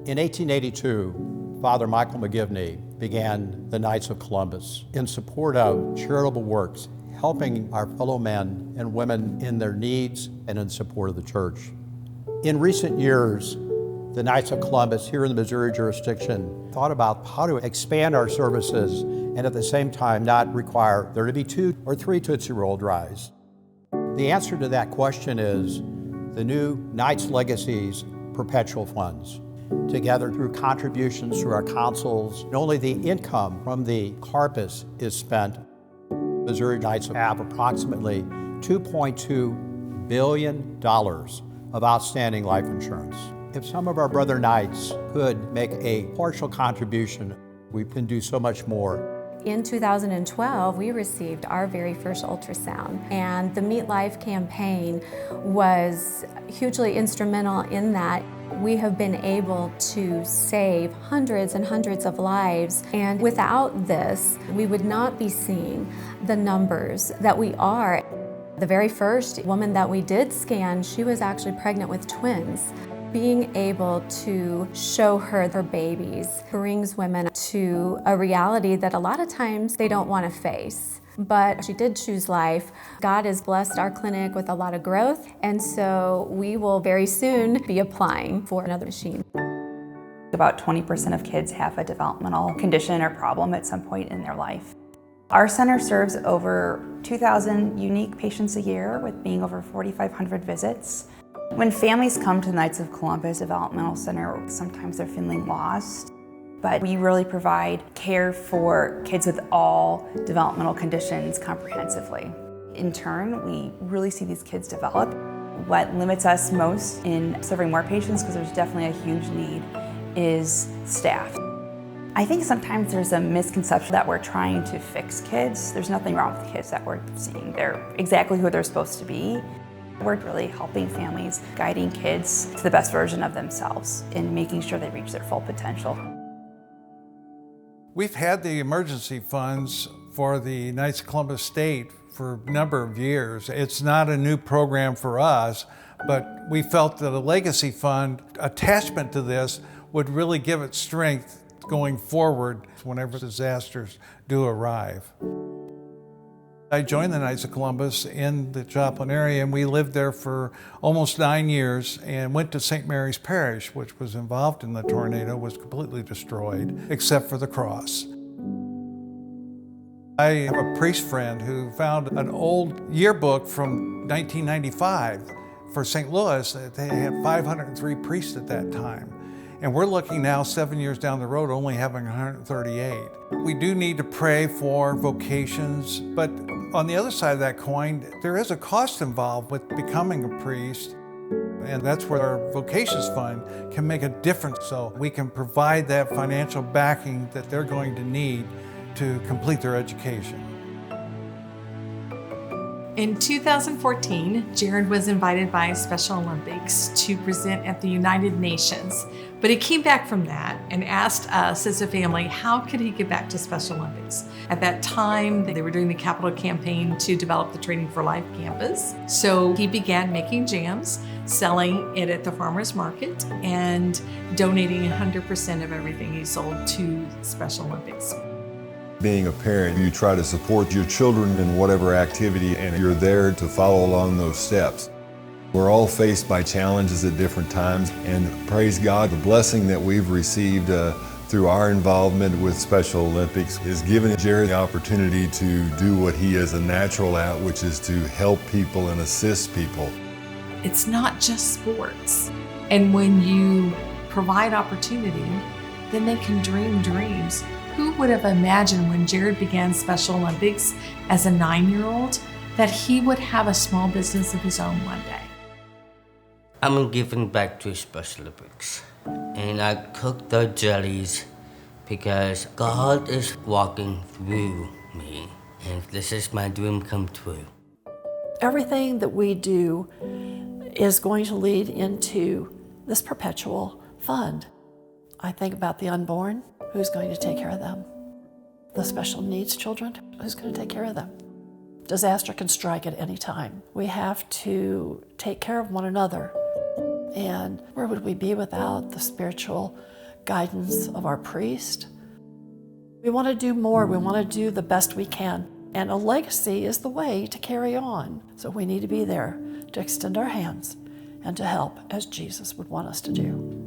In 1882, Father Michael McGivney began the Knights of Columbus in support of charitable works, helping our fellow men and women in their needs and in support of the church. In recent years, the Knights of Columbus here in the Missouri jurisdiction thought about how to expand our services and at the same time not require there to be 2 or 3 Tootsie Roll Dries. The answer to that question is the new Knights Legacies Perpetual Funds. Together through contributions through our councils, not only the income from the corpus is spent. Missouri Knights have approximately $2.2 billion of outstanding life insurance. If some of our brother Knights could make a partial contribution, we can do so much more. In 2012, we received our very first ultrasound, and the Meet Life campaign was hugely instrumental in that. We have been able to save hundreds and hundreds of lives, and without this, we would not be seeing the numbers that we are. The very first woman that we did scan, she was actually pregnant with twins. Being able to show her babies brings women to a reality that a lot of times they don't want to face. But she did choose life. God has blessed our clinic with a lot of growth, and so we will very soon be applying for another machine. About 20% of kids have a developmental condition or problem at some point in their life. Our center serves over 2,000 unique patients a year, with being over 4,500 visits. When families come to the Knights of Columbus Developmental Center, sometimes they're feeling lost, but we really provide care for kids with all developmental conditions comprehensively. In turn, we really see these kids develop. What limits us most in serving more patients, because there's definitely a huge need, is staff. I think sometimes there's a misconception that we're trying to fix kids. There's nothing wrong with the kids that we're seeing. They're exactly who they're supposed to be. We're really helping families, guiding kids to the best version of themselves and making sure they reach their full potential. We've had the emergency funds for the Knights of Columbus State for a number of years. It's not a new program for us, but we felt that a legacy fund attachment to this would really give it strength going forward whenever disasters do arrive. I joined the Knights of Columbus in the Joplin area, and we lived there for almost 9 years and went to St. Mary's Parish, which was involved in the tornado, was completely destroyed, except for the cross. I have a priest friend who found an old yearbook from 1995 for St. Louis. They had 503 priests at that time. And we're looking now 7 years down the road only having 138. We do need to pray for vocations, but on the other side of that coin, there is a cost involved with becoming a priest, and that's where our vocations fund can make a difference, so we can provide that financial backing that they're going to need to complete their education. In 2014, Jared was invited by Special Olympics to present at the United Nations, but he came back from that and asked us as a family, how could he get back to Special Olympics? At that time, they were doing the capital campaign to develop the Training for Life campus. So he began making jams, selling it at the farmer's market, and donating 100% of everything he sold to Special Olympics. Being a parent, you try to support your children in whatever activity, and you're there to follow along those steps. We're all faced by challenges at different times, and praise God, the blessing that we've received through our involvement with Special Olympics is giving Jared the opportunity to do what he is a natural at, which is to help people and assist people. It's not just sports. And when you provide opportunity, then they can dream dreams. Who would have imagined when Jared began Special Olympics as a 9-year-old that he would have a small business of his own one day? I'm giving back to Special Olympics, and I cook the jellies because God is walking through me, and this is my dream come true. Everything that we do is going to lead into this perpetual fund. I think about the unborn. Who's going to take care of them? The special needs children, who's going to take care of them? Disaster can strike at any time. We have to take care of one another. And where would we be without the spiritual guidance of our priest? We want to do more. We want to do the best we can. And a legacy is the way to carry on. So we need to be there to extend our hands and to help as Jesus would want us to do.